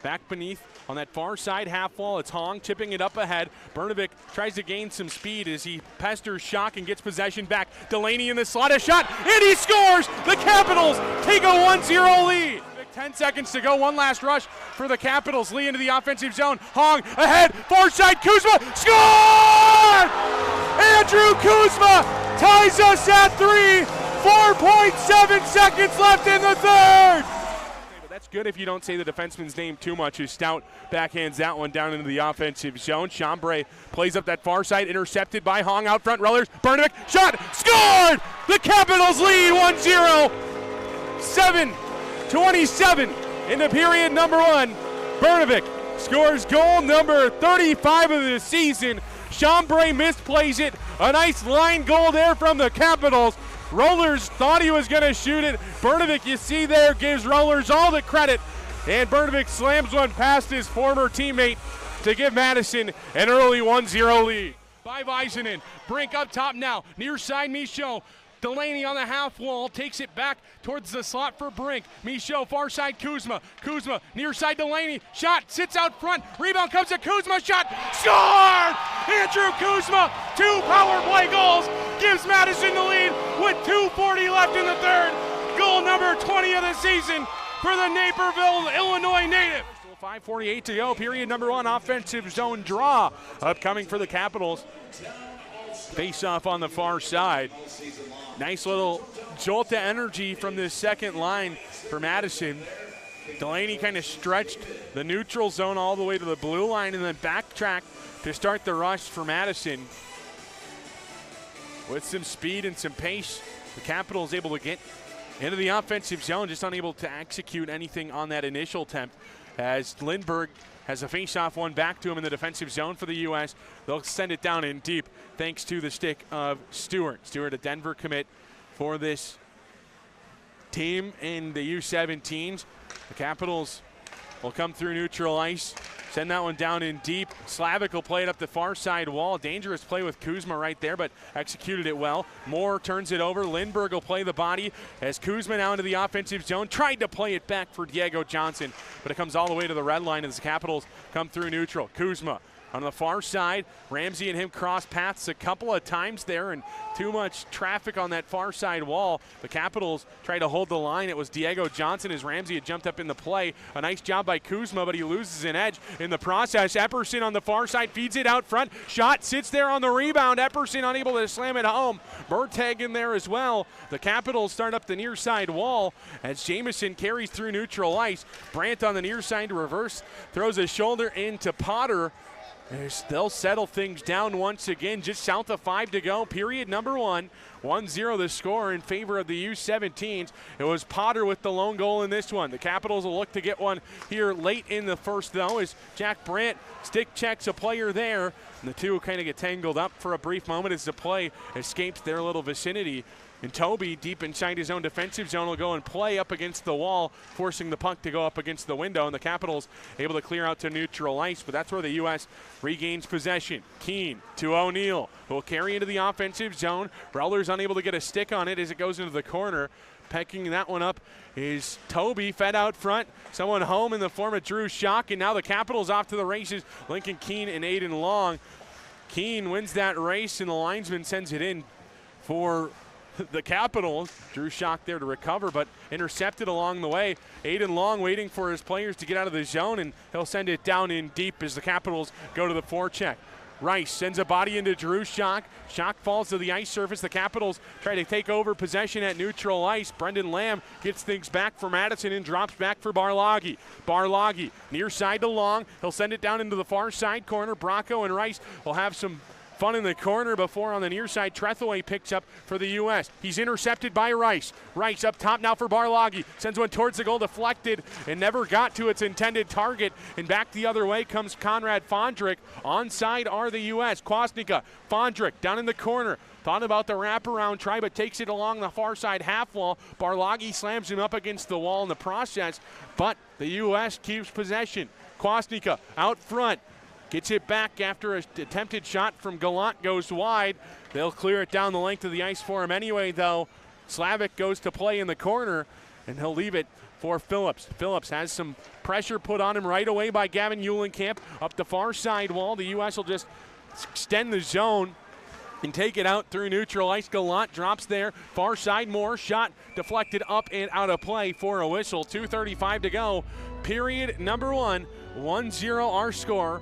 Back beneath on that far side half wall, it's Hong chipping it up ahead. Brnovic tries to gain some speed as he pesters Schock and gets possession back. Delaney in the slot, a shot, and he scores! The Capitals take a 1-0 lead. 10 seconds to go, one last rush for the Capitals. Lee into the offensive zone. Hong ahead, far side, Kuzma, score! Andrew Kuzma ties us at 3, 4.7 seconds left in the third. That's good if you don't say the defenseman's name too much. His Stout backhands that one down into the offensive zone. Chambray plays up that far side, intercepted by Hong out front. Rellers, Brnovic, shot, scored! The Capitals lead 1-0. 7:27 into period number 1. Brnovic scores goal number 35 of the season. Chambray misplays it. A nice line goal there from the Capitals. Rollers thought he was going to shoot it. Brnovic, you see there, gives Rollers all the credit. And Brnovic slams one past his former teammate to give Madison an early 1-0 lead. By Väisänen, Brink up top now, near side Michaud. Delaney on the half wall, takes it back towards the slot for Brink. Michaud, far side Kuzma. Kuzma, near side Delaney. Shot, sits out front. Rebound comes to Kuzma. Shot, scored! Andrew Kuzma, 2 power play goals. Gives Madison the lead with 2:40 left in the third. Goal number 20 of the season for the Naperville, Illinois native. 5:48 to go, period number 1, offensive zone draw. Upcoming for the Capitals. Face off on the far side. Nice little jolt of energy from this second line for Madison. Delaney kind of stretched the neutral zone all the way to the blue line and then backtracked to start the rush for Madison. With some speed and some pace, the Capitals able to get into the offensive zone, just unable to execute anything on that initial attempt as Lindbergh has a face-off one back to him in the defensive zone for the U.S. They'll send it down in deep thanks to the stick of Stewart. Stewart, a Denver commit for this team in the U17s. The Capitals will come through neutral ice, send that one down in deep. Slavic will play it up the far side wall. Dangerous play with Kuzma right there, but executed it well. Moore turns it over. Lindbergh will play the body as Kuzma now into the offensive zone. Tried to play it back for Diego Johnson, but it comes all the way to the red line as the Capitals come through neutral. Kuzma on the far side. Ramsey and him cross paths a couple of times there, and too much traffic on that far side wall. The Capitals try to hold the line. It was Diego Johnson as Ramsey had jumped up in the play. A nice job by Kuzma, but he loses an edge in the process. Epperson on the far side feeds it out front. Shot sits there on the rebound. Epperson unable to slam it home. Bertag in there as well. The Capitals start up the near side wall as Jamison carries through neutral ice. Brandt on the near side to reverse. Throws a shoulder into Potter. They'll settle things down once again. Just south of 5 to go. Period number 1. 1-0 the score in favor of the U17s. It was Potter with the lone goal in this one. The Capitals will look to get one here late in the first, though, as Jack Brandt stick checks a player there. And the two kind of get tangled up for a brief moment as the play escapes their little vicinity. And Toby, deep inside his own defensive zone, will go and play up against the wall, forcing the puck to go up against the window. And the Capitals able to clear out to neutral ice, but that's where the U.S. regains possession. Keane to O'Neill, who will carry into the offensive zone. Rowler's unable to get a stick on it as it goes into the corner. Pecking that one up is Toby, fed out front. Someone home in the form of Drew Schock, and now the Capitals off to the races. Lincoln Keane and Aiden Long. Keane wins that race, and the linesman sends it in for the Capitals. Drew Schock there to recover, but intercepted along the way. Aiden Long waiting for his players to get out of the zone, and he'll send it down in deep as the Capitals go to the forecheck. Rice sends a body into Drew Schock. Schock falls to the ice surface. The Capitals try to take over possession at neutral ice. Brendan Lamb gets things back for Madison and drops back for Barloggy. Barloggy near side to Long. He'll send it down into the far side corner. Bracco and Rice will have some fun in the corner before on the near side. Trethaway picks up for the U.S. He's intercepted by Rice. Rice up top now for Barloggy. Sends one towards the goal, deflected, and never got to its intended target. And back the other way comes Conrad Fondrick. Onside are the U.S. Kwasnica, Fondrick down in the corner. Thought about the wraparound try, but takes it along the far side half wall. Barloggy slams him up against the wall in the process, but the U.S. keeps possession. Kwasnica out front. Gets it back after an attempted shot from Gallant goes wide. They'll clear it down the length of the ice for him anyway, though. Slavic goes to play in the corner, and he'll leave it for Phillips. Phillips has some pressure put on him right away by Gavin Eulenkamp. Up the far side wall, the U.S. will just extend the zone and take it out through neutral ice. Gallant drops there. Far side, more shot deflected up and out of play for a whistle. 2:35 to go. Period number one. 1-0 our score.